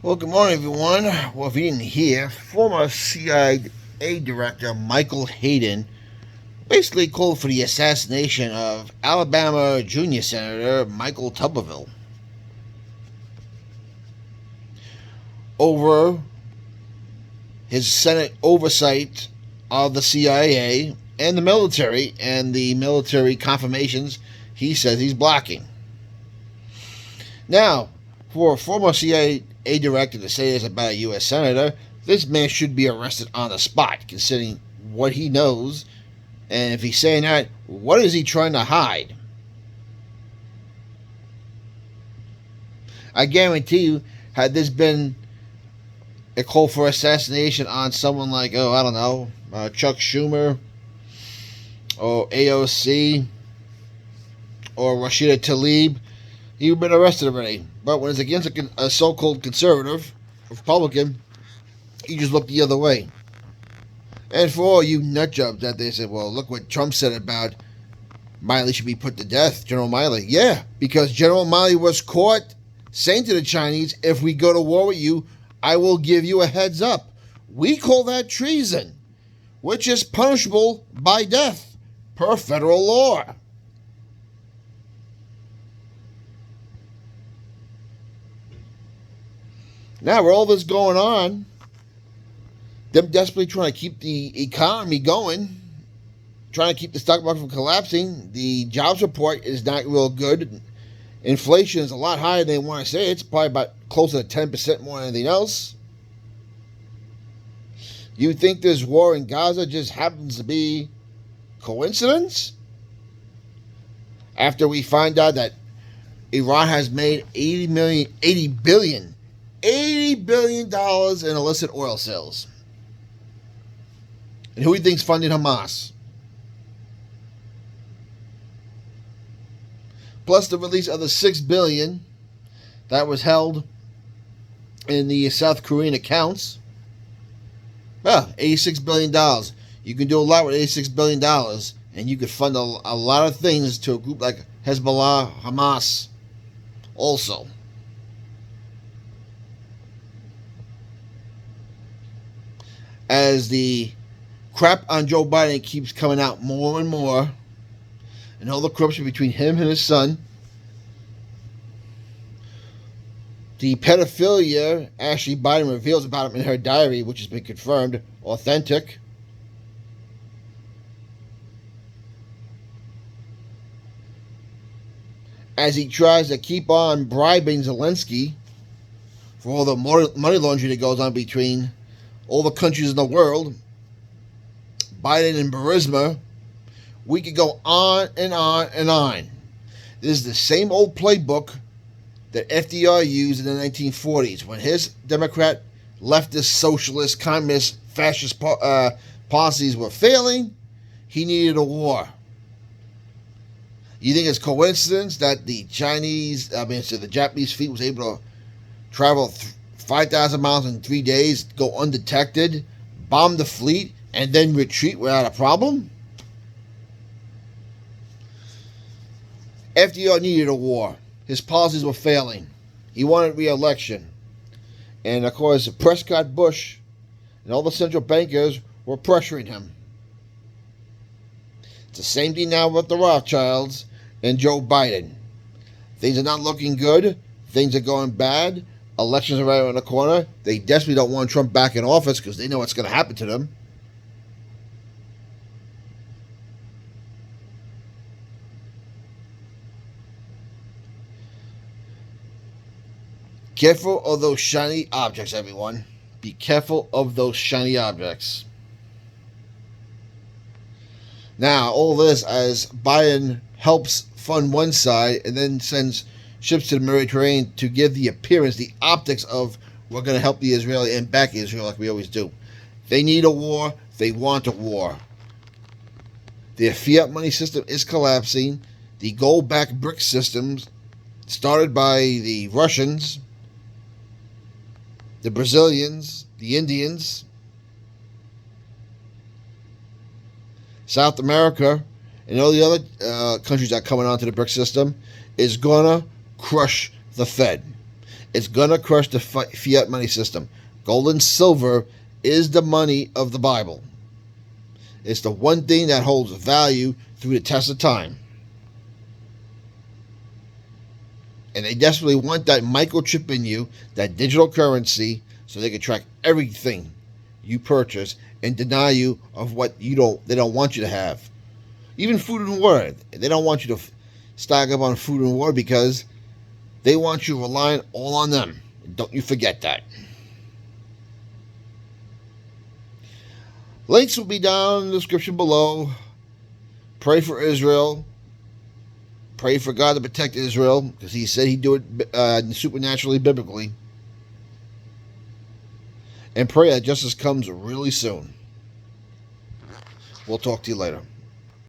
Well, good morning, everyone. Well, if you didn't hear, former CIA Director Michael Hayden basically called for the assassination of Alabama Junior Senator Michael Tuberville over his Senate oversight of the CIA and the military confirmations he says he's blocking. Now, for a former CIA director to say this about a U.S. senator, this man should be arrested on the spot, considering what he knows. And if he's saying that, what is he trying to hide? I guarantee you, had this been a call for assassination on someone like, I don't know, Chuck Schumer or AOC or Rashida Tlaib, he would have been arrested already. But when it's against a so-called conservative, Republican, he just looked the other way. And for all you nutjobs that they said, well, look what Trump said about Miley should be put to death, General Miley. Yeah, because General Miley was caught saying to the Chinese, if we go to war with you, I will give you a heads up. We call that treason, which is punishable by death per federal law. Now, with all this going on, them desperately trying to keep the economy going, trying to keep the stock market from collapsing. The jobs report is not real good. Inflation is a lot higher than they want to say. It's probably about closer to 10% more than anything else. You think this war in Gaza just happens to be coincidence? After we find out that Iran has made $80 billion in illicit oil sales. And who do you think's funding Hamas? Plus the release of the $6 billion that was held in the South Korean accounts. Well, $86 billion. You can do a lot with $86 billion, and you could fund a lot of things to a group like Hezbollah, Hamas, also. As the crap on Joe Biden keeps coming out more and more, and all the corruption between him and his son, the pedophilia Ashley Biden reveals about him in her diary, which has been confirmed authentic. As he tries to keep on bribing Zelensky for all the money laundering that goes on between all the countries in the world, Biden and Burisma, we could go on and on and on. This is the same old playbook that FDR used in the 1940s when his Democrat, leftist, socialist, communist, fascist policies were failing. He needed a war. You think it's coincidence that the Japanese fleet was able to travel 5,000 miles in 3 days, go undetected, bomb the fleet, and then retreat without a problem? FDR needed a war. His policies were failing. He wanted re-election. And of course, Prescott Bush and all the central bankers were pressuring him. It's the same thing now with the Rothschilds and Joe Biden. Things are not looking good. Things are going bad. Elections are right around the corner. They desperately don't want Trump back in office because they know what's going to happen to them. Careful of those shiny objects, everyone. Be careful of those shiny objects. Now, all this as Biden helps fund one side and then sends ships to the Mediterranean to give the appearance, the optics of we're going to help the Israeli and back Israel like we always do. They need a war. They want a war. Their fiat money system is collapsing. The gold-backed brick systems started by the Russians, the Brazilians, the Indians, South America, and all the other countries that are coming onto the BRIC system is going to crush the Fed. It's going to crush the fiat money system. Gold and silver is the money of the Bible. It's the one thing that holds value through the test of time. And they desperately want that microchip in you, that digital currency, so they can track everything you purchase and deny you of what they don't want you to have. Even food and water. They don't want you to stock up on food and water because they want you relying all on them. Don't you forget that. Links will be down in the description below. Pray for Israel. Pray for God to protect Israel, because he said he'd do it supernaturally, biblically. And pray that justice comes really soon. We'll talk to you later.